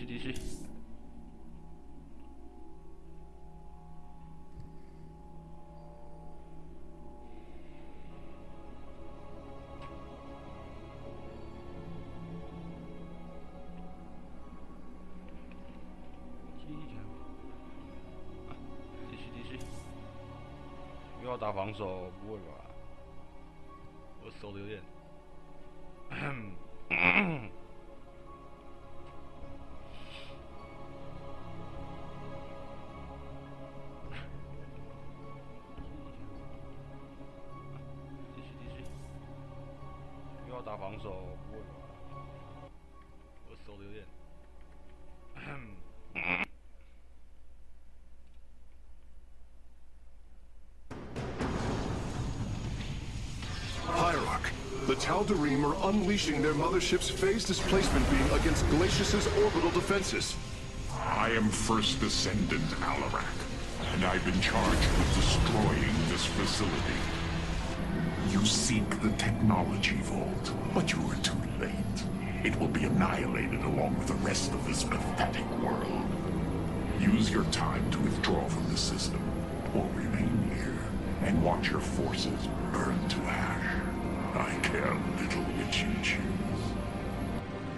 继续。又要打防守？不会吧？我手的有点。又要打防守？不会吧？我手的有点。The Tal'Darim are unleashing their mothership's phase displacement beam against Glacius's orbital defenses. I am First Descendant Alarak, and I've been charged with destroying this facility. You seek the technology vault, but you are too late. It will be annihilated along with the rest of this pathetic world. Use your time to withdraw from the system, or remain here and watch your forces burn to ash. I care little which you choose.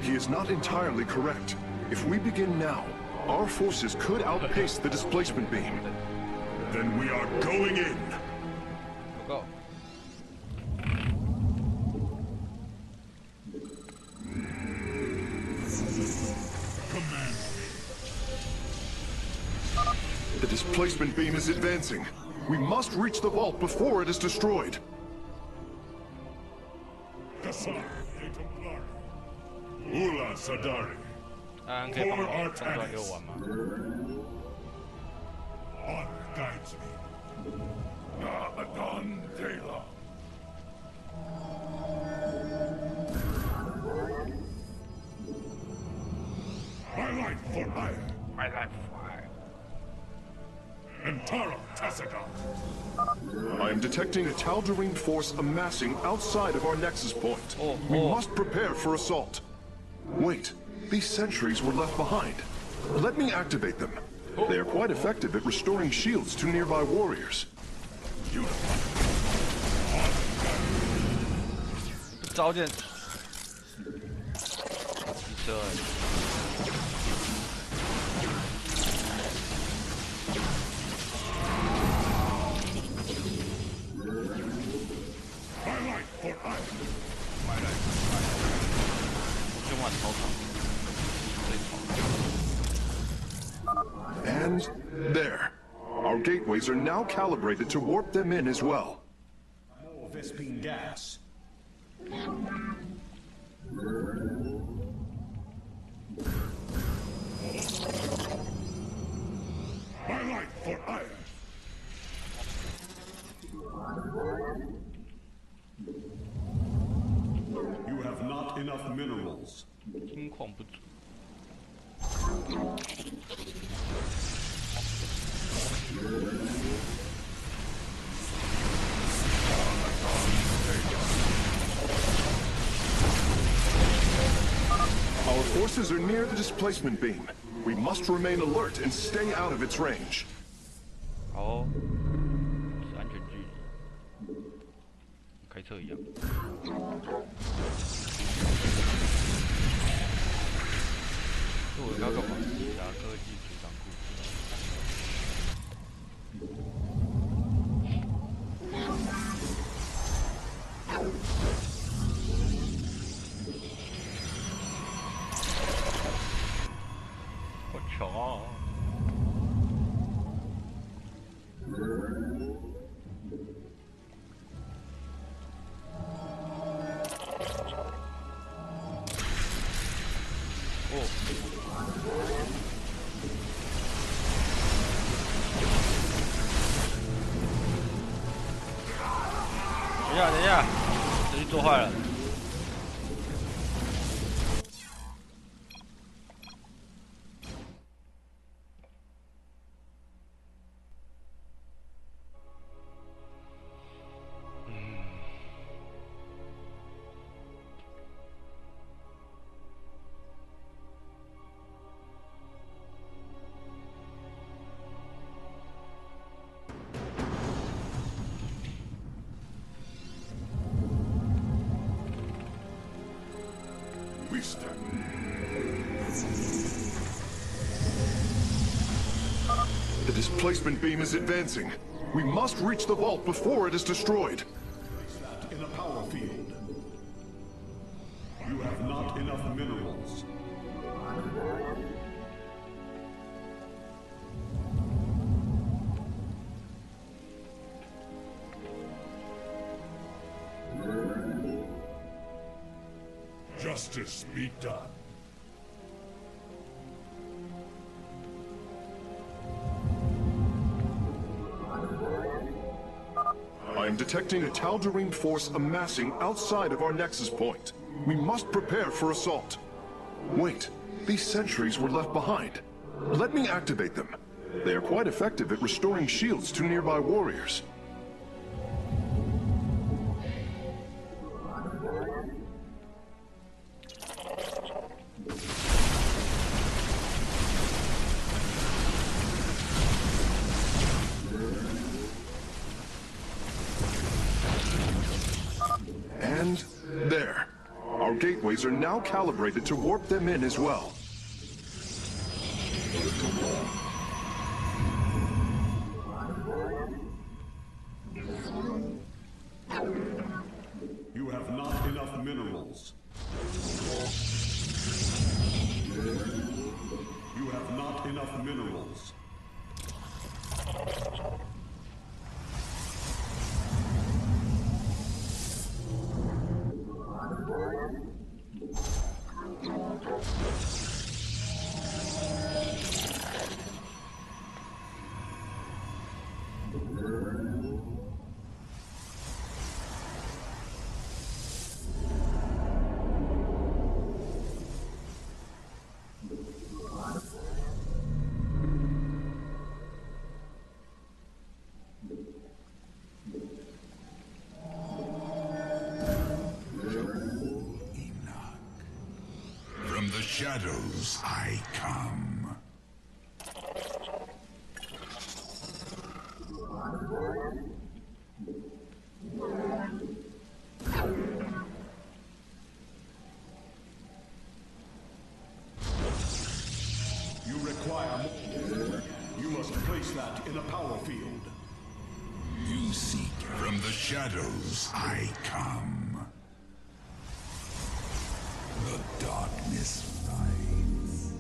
He is not entirely correct. If we begin now, our forces could outpace the displacement beam. Then we are going in. Go. Command. The displacement beam is advancing. We must reach the vault before it is destroyed. Kassar, Ula Sadari. For Artanis. Honor guides me. Na Adon Dela. My life for hire. My life for hire. Antara Tassaga. I am detecting a Tal'Darim force amassing outside of our nexus point. We must prepare for assault. Wait, these sentries were left behind. Let me activate them. They are quite effective at restoring shields to nearby warriors. 早点。对。And there. Our gateways are now calibrated to warp them in as well. More Vespine gas. My life for iron. You have not enough minerals. 金矿不足。Our forces are near the displacement beam. We must remain alert and stay out of its range. 好，是安全距离，开车一样。这我要干嘛？其他科技储藏库。好强啊！等一下，这就做坏了。displacement beam is advancing. We must reach the vault before it is destroyed. In a power field. You have not enough minerals. Justice be done. I am detecting a Tal'Darim force amassing outside of our nexus point. We must prepare for assault. Wait, these sentries were left behind. Let me activate them. They are quite effective at restoring shields to nearby warriors. And there. Our gateways are now calibrated to warp them in as well. You have not enough minerals. You have not enough minerals. From the shadows I come. You require more. You must place that in a power field. You seek. From the shadows I come. The darkness rides.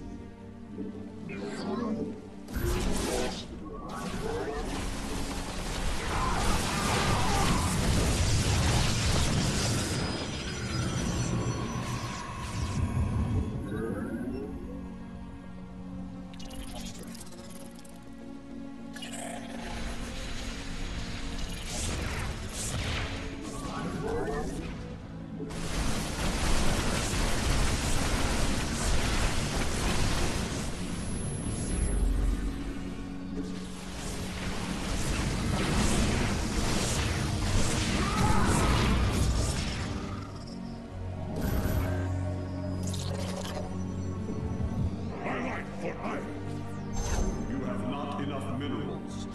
You have not enough minerals.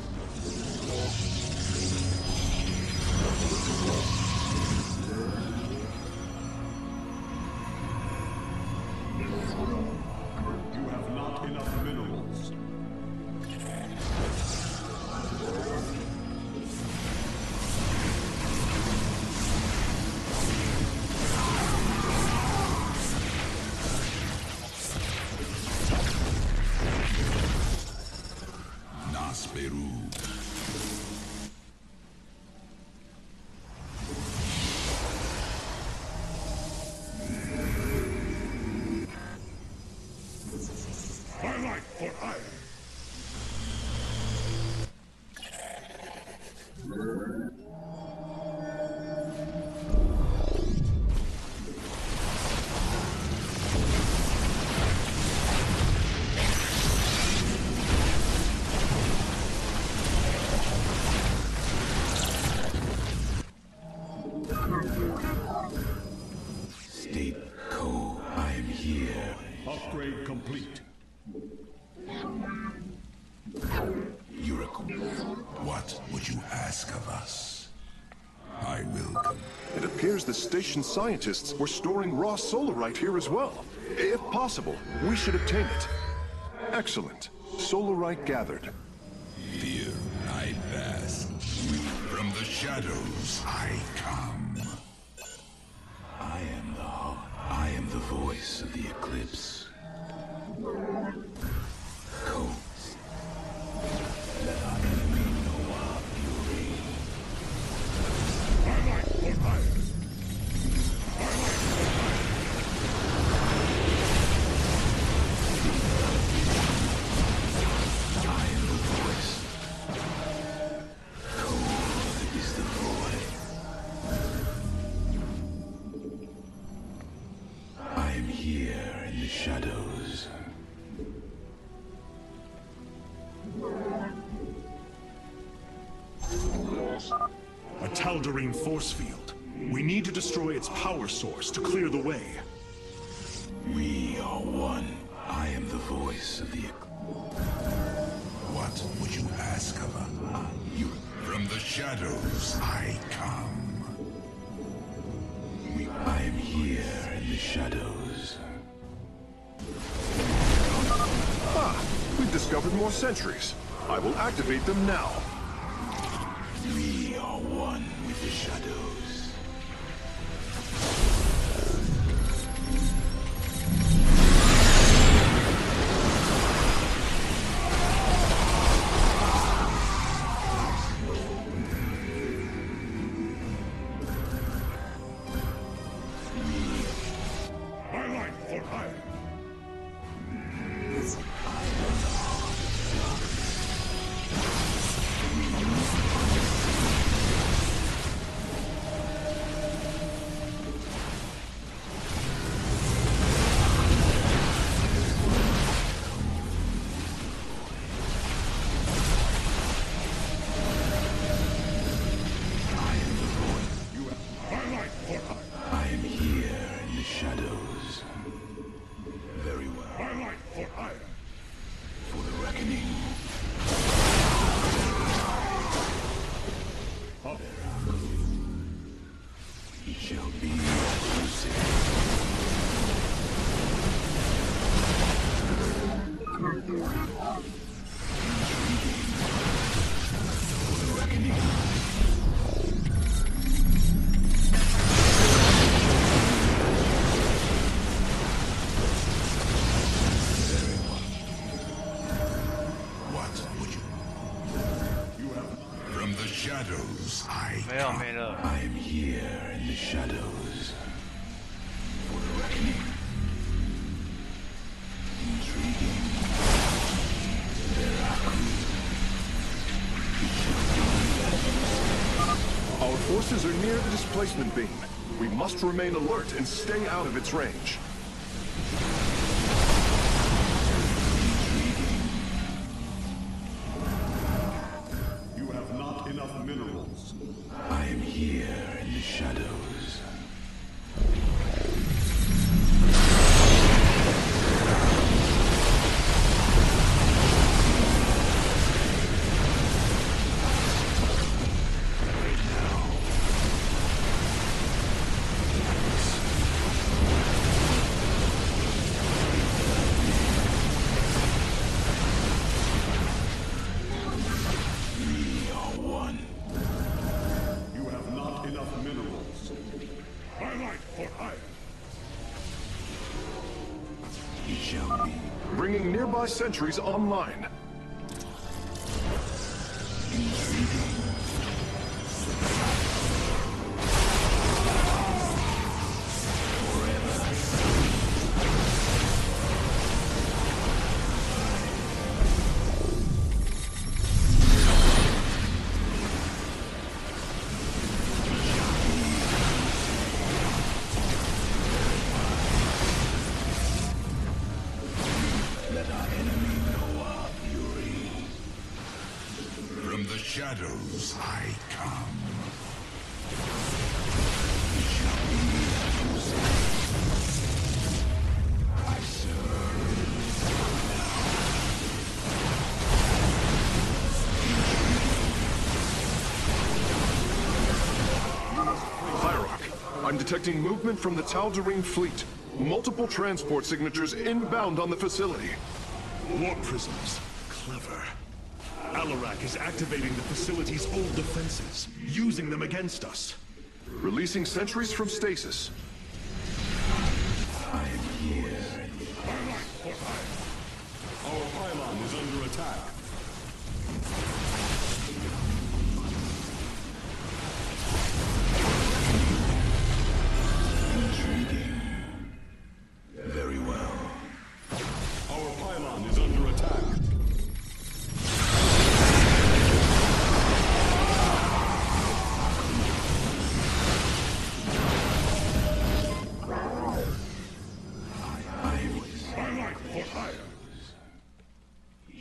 You have not enough minerals. Nasperu. My life for iron. State Co, I am here. Upgrade complete. Yuriku, what would you ask of us? I will. It appears the station scientists were storing raw solarite here as well. If possible, we should obtain it. Excellent. Solarite gathered. best. From the shadows I come. I am the voice of the eclipse. Codes. Let our enemy know our fury. I like what I am. I am the voice. Code is the void. I am here in the shadows. A Tal'Darim force field. We need to destroy its power source to clear the way. We are one. I am the voice of the What would you ask of us? You. From the shadows I come. I am here in the shadows. Ah, we've discovered more sentries. I will activate them now. We are one with the shadows. I like what I am. I am here in the shadows. Very well. I like what I am. For the reckoning. It shall be as you say. For the reckoning. What would you? From the shadows I come.没了。 I am here in the shadows. For the reckoning. Intriguing. Our forces are near the displacement beam. We must remain alert and stay out of its range. You have not enough minerals. I am here in the shadows. We are one. You have not enough minerals. I like what I am. It shall be. Bringing nearby sentries online. Let our enemy know our fury. From the shadows I come. It shall be as you say. I serve. Hierarch, I'm detecting movement from the Tal'Darim fleet. Multiple transport signatures inbound on the facility. Warp prisms. Clever. Alarak is activating the facility's old defenses, using them against us. Releasing sentries from stasis. I am here. Our pylon is under attack. Intriguing. Very well. Our pylon is under attack.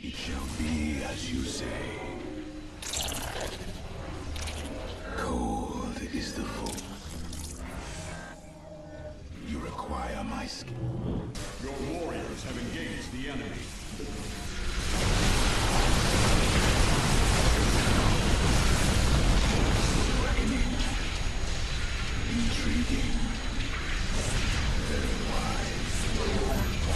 It shall be as you say. Cold is the foe. You require my skill. Your warriors have engaged the enemy. Intriguing. Very wise.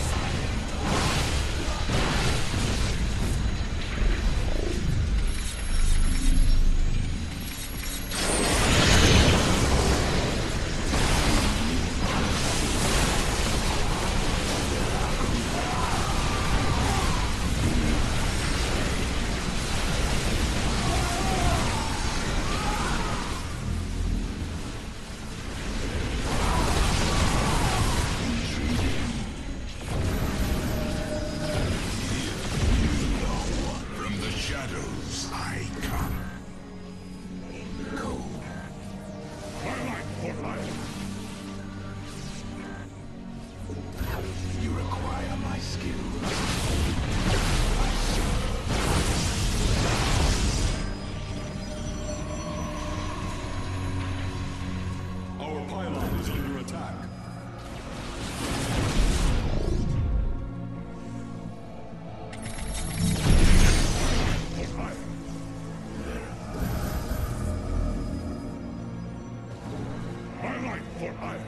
You require my skills. Our pylon is under attack. My life for iron.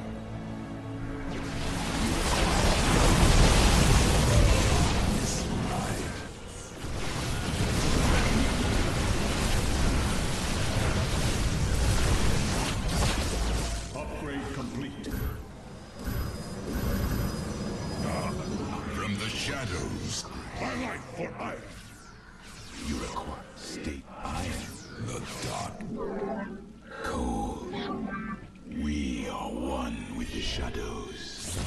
Upgrade complete. From the shadows, My life for iron. You require state iron. the dark. Cold. We are one with the shadows.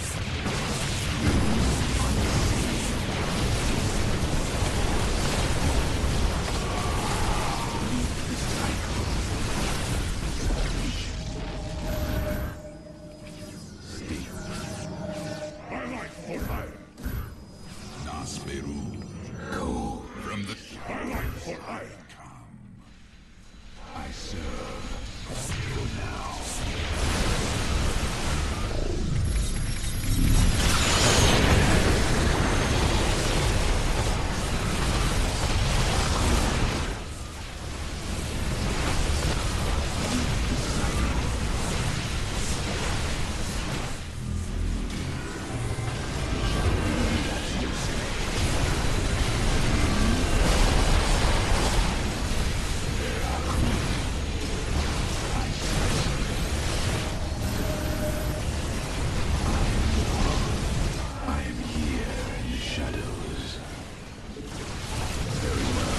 My life for iron. Nasmeru, Cold. from the My life for iron. I serve. For now. I am here in the shadows. Very well.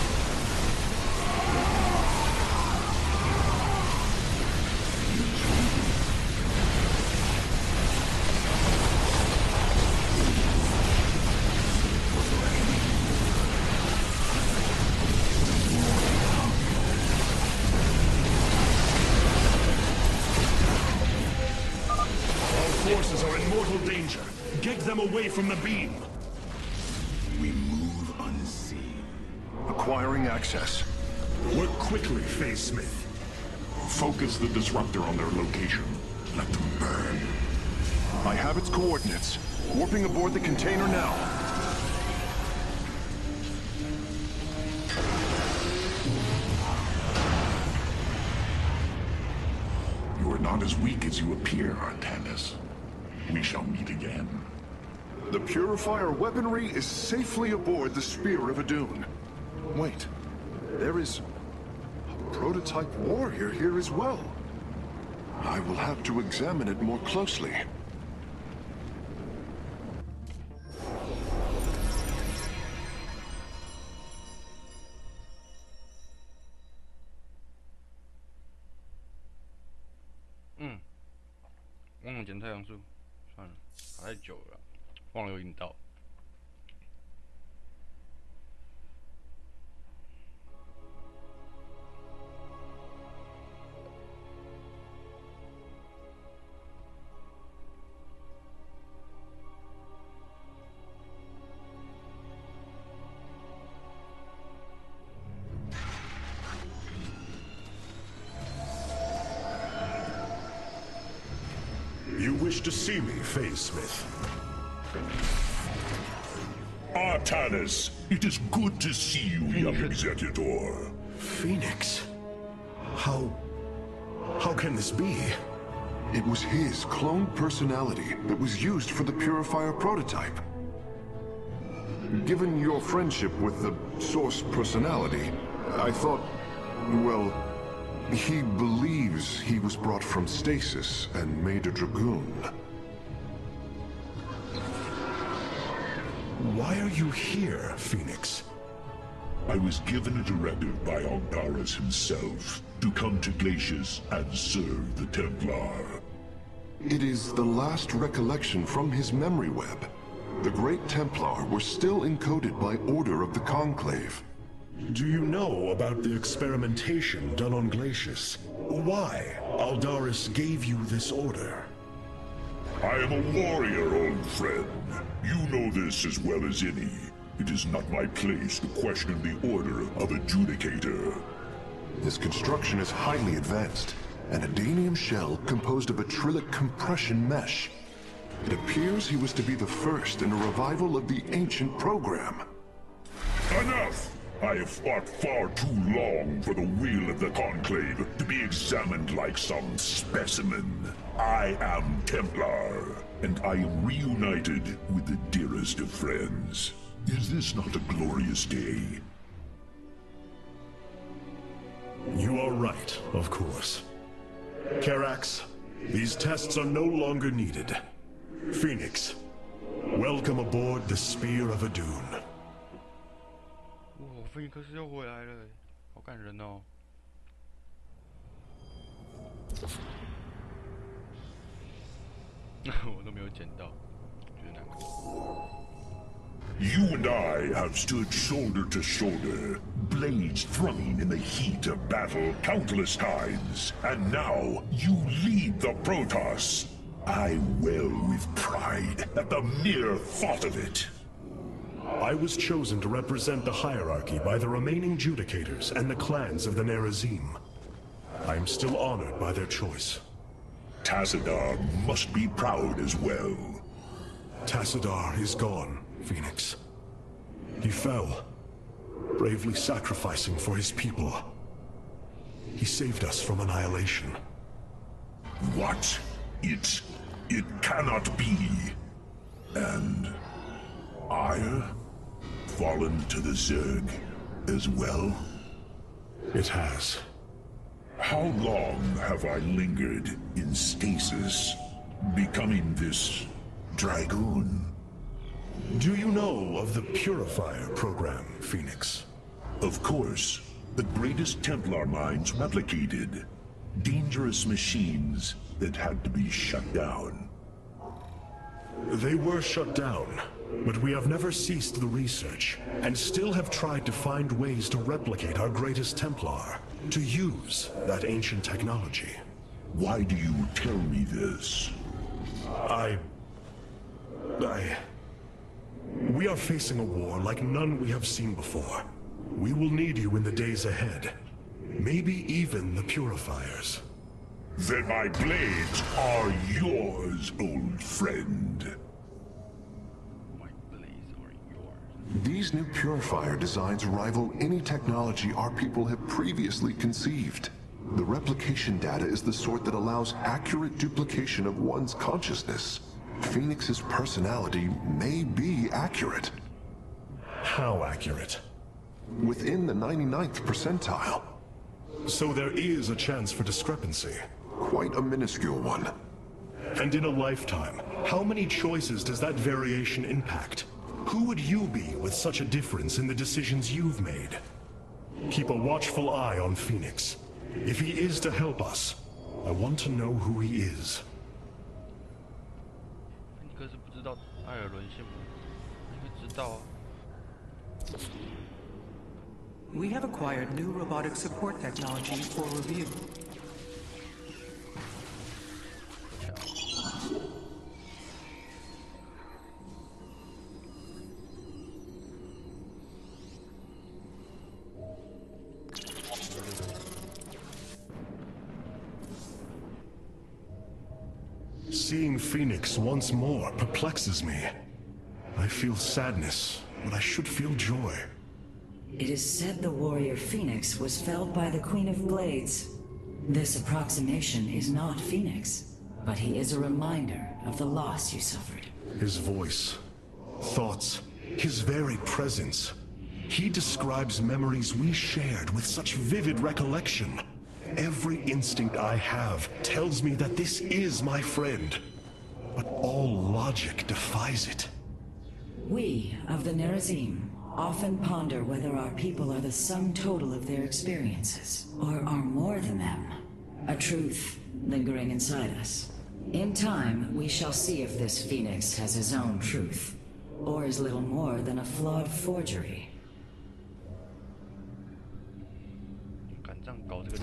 Our forces are in mortal danger. Get them away from the beam. We move unseen. Acquiring access. Work quickly, Phase Smith. focus the disruptor on their location. Let them burn. I have its coordinates. Warping aboard the container now. You are not as weak as you appear, Artanis. We shall meet again. The Purifier weaponry is safely aboard the Spear of Adun. Wait, There is a prototype warrior here as well. I will have to examine it more closely.忘了减太阳素，算了，打太久了，忘了有引导。You wish to see me, Phase Smith? Artanis, it is good to see you, young Executor. Phoenix? How can this be? It was his cloned personality that was used for the Purifier prototype. Given your friendship with the Source personality, I thought, well, he believes he was brought from stasis and made a Dragoon. Why are you here, Phoenix? I was given a directive by Aldaris himself to come to Glacius and serve the Templar. It is the last recollection from his memory web. The Great Templar were still encoded by order of the Conclave. Do you know about the experimentation done on Glacius? Why Aldaris gave you this order? I am a warrior, old friend. You know this as well as any. It is not my place to question the order of Adjudicator. His construction is highly advanced. An adanium shell composed of a trillic compression mesh. It appears he was to be the first in a revival of the ancient program. Enough! I have fought far too long for the will of the Conclave to be examined like some specimen. I am Templar, and I am reunited with the dearest of friends. Is this not a glorious day? You are right, of course. Karax, these tests are no longer needed. Phoenix, welcome aboard the Spear of Adun. 哇，菲尼克斯又回来了，好感人哦。我都没有捡到，觉得难过。 You and I have stood shoulder to shoulder, blades thrumming in the heat of battle countless times, and now you lead the Protoss. I wail with pride at the mere thought of it. I was chosen to represent the hierarchy by the remaining Judicators and the clans of the Nerazim. I am still honored by their choice. Tassadar must be proud as well. Tassadar is gone, Phoenix. He fell, bravely sacrificing for his people. He saved us from annihilation. What? It cannot be. And Ire? Fallen to the Zerg as well? It has. How long have I lingered in stasis, becoming this Dragoon? Do you know of the Purifier program, Phoenix? Of course. The greatest Templar minds replicated. Dangerous machines that had to be shut down. They were shut down, but we have never ceased the research, and still have tried to find ways to replicate our greatest Templar, to use that ancient technology. Why do you tell me this? We are facing a war like none we have seen before. We will need you in the days ahead. Maybe even the Purifiers. Then my blades are yours, old friend. My blades are yours. These new Purifier designs rival any technology our people have previously conceived. The replication data is the sort that allows accurate duplication of one's consciousness. Phoenix's personality may be accurate. How accurate? within the 99th percentile. So there is a chance for discrepancy. Quite a minuscule one. And in a lifetime, how many choices does that variation impact? Who would you be with such a difference in the decisions you've made? Keep a watchful eye on Phoenix. If he is to help us, I want to know who he is. 你可是不知道艾尔伦线吗？你会知道啊。We have acquired new robotic support technology for review. Seeing Phoenix once more perplexes me. I feel sadness, but I should feel joy. It is said the warrior Phoenix was felled by the Queen of Blades. This approximation is not Phoenix, but he is a reminder of the loss you suffered. His voice, thoughts, his very presence. He describes memories we shared with such vivid recollection. Every instinct I have tells me that this is my friend. But all logic defies it. We of the Nerazim often ponder whether our people are the sum total of their experiences, or are more than them. A truth lingering inside us. In time, we shall see if this Phoenix has his own truth, or is little more than a flawed forgery. 敢这样搞这个。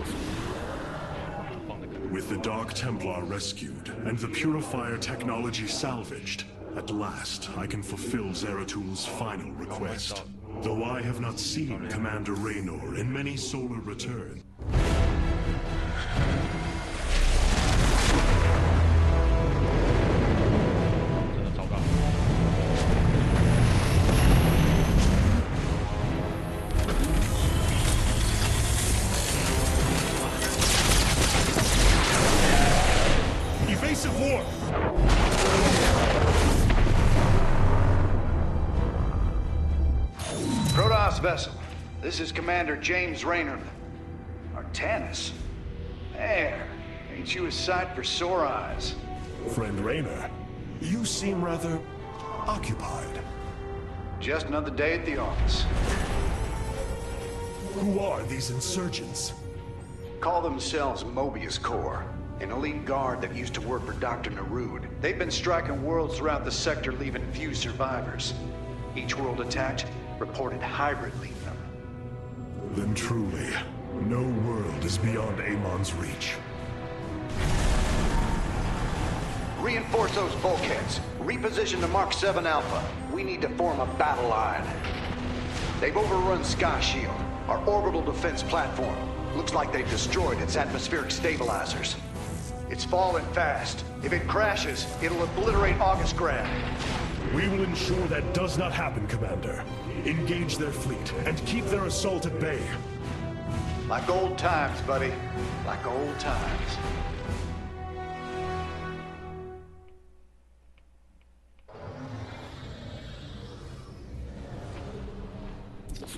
With the Dark Templar rescued, and the Purifier technology salvaged, at last I can fulfill Zeratul final request. Though I have not seen Commander Raynor in many solar returns. Vessel. This is Commander James Raynor. Artanis? There. Ain't you a sight for sore eyes? Friend Raynor, you seem rather occupied. Just another day at the office. Who are these insurgents? Call themselves Mobius Corps, an elite guard that used to work for Dr. Narud. They've been striking worlds throughout the sector, leaving few survivors. Each world attacked reported hybrid leaving them. Then truly, no world is beyond Amon's reach. Reinforce those bulkheads. Reposition the Mark 7 Alpha. We need to form a battle line. They've overrun Sky Shield, our orbital defense platform. Looks like they've destroyed its atmospheric stabilizers. It's falling fast. If it crashes, it'll obliterate August Grad. We will ensure that does not happen, Commander. Engage their fleet, and keep their assault at bay. Like old times, buddy. Like old times.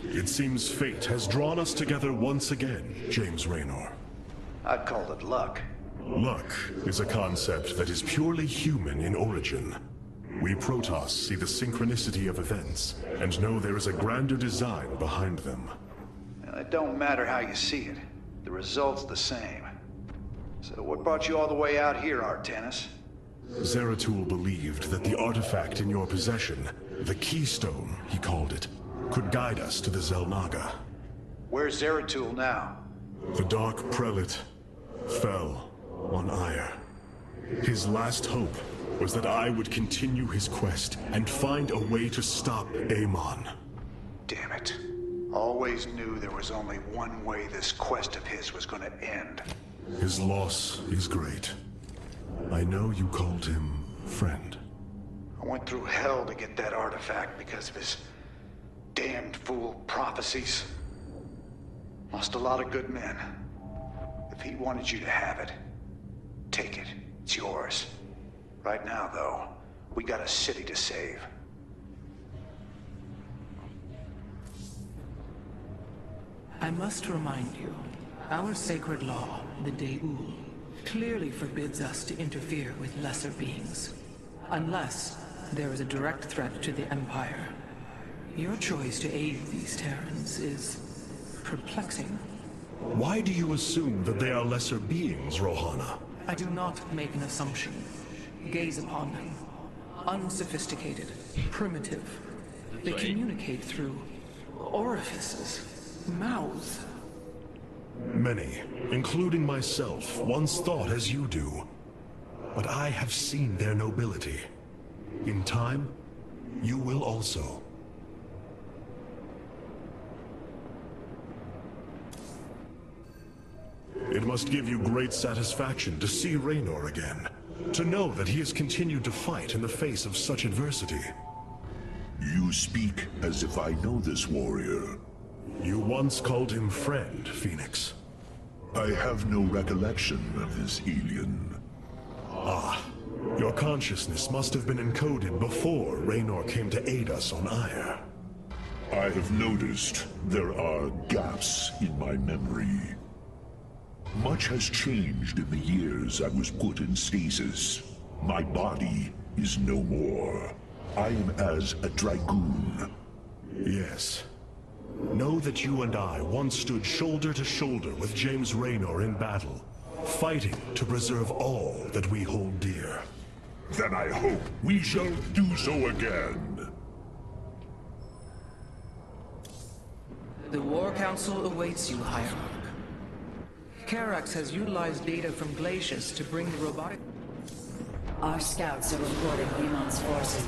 It seems fate has drawn us together once again, James Raynor. I'd call it luck. Luck is a concept that is purely human in origin. We Protoss see the synchronicity of events, and know there is a grander design behind them. Well, it don't matter how you see it. The result's the same. So what brought you all the way out here, Artanis? Zeratul believed that the artifact in your possession, the Keystone, he called it, could guide us to the Xel'Naga. Where's Zeratul now? The Dark Prelate fell on Ire. His last hope was that I would continue his quest and find a way to stop Amon. Damn it. Always knew there was only one way this quest of his was gonna end. His loss is great. I know you called him friend. I went through hell to get that artifact because of his damned fool prophecies. Lost a lot of good men. If he wanted you to have it, take it. It's yours. Right now, though, we got a city to save. I must remind you, our sacred law, the day2-3, clearly forbids us to interfere with lesser beings, unless there is a direct threat to the Empire. Your choice to aid these Terrans is perplexing. Why do you assume that they are lesser beings, Rohana? I do not make an assumption. Gaze upon them. Unsophisticated, primitive. They communicate through orifices, mouths. Many, including myself, once thought as you do. But I have seen their nobility. In time, you will also. It must give you great satisfaction to see Raynor again. To know that he has continued to fight in the face of such adversity. You speak as if I know this warrior. You once called him friend, Phoenix. I have no recollection of this alien. Ah, your consciousness must have been encoded before Raynor came to aid us on Ire. I have noticed there are gaps in my memory. Much has changed in the years I was put in stasis. My body is no more. I am as a dragoon. Yes. Know that you and I once stood shoulder to shoulder with James Raynor in battle, fighting to preserve all that we hold dear. Then I hope we shall do so again. The War Council awaits you, Hierarch. Karax has utilized data from Glacius to bring the robotic... Our scouts are reporting Iman's forces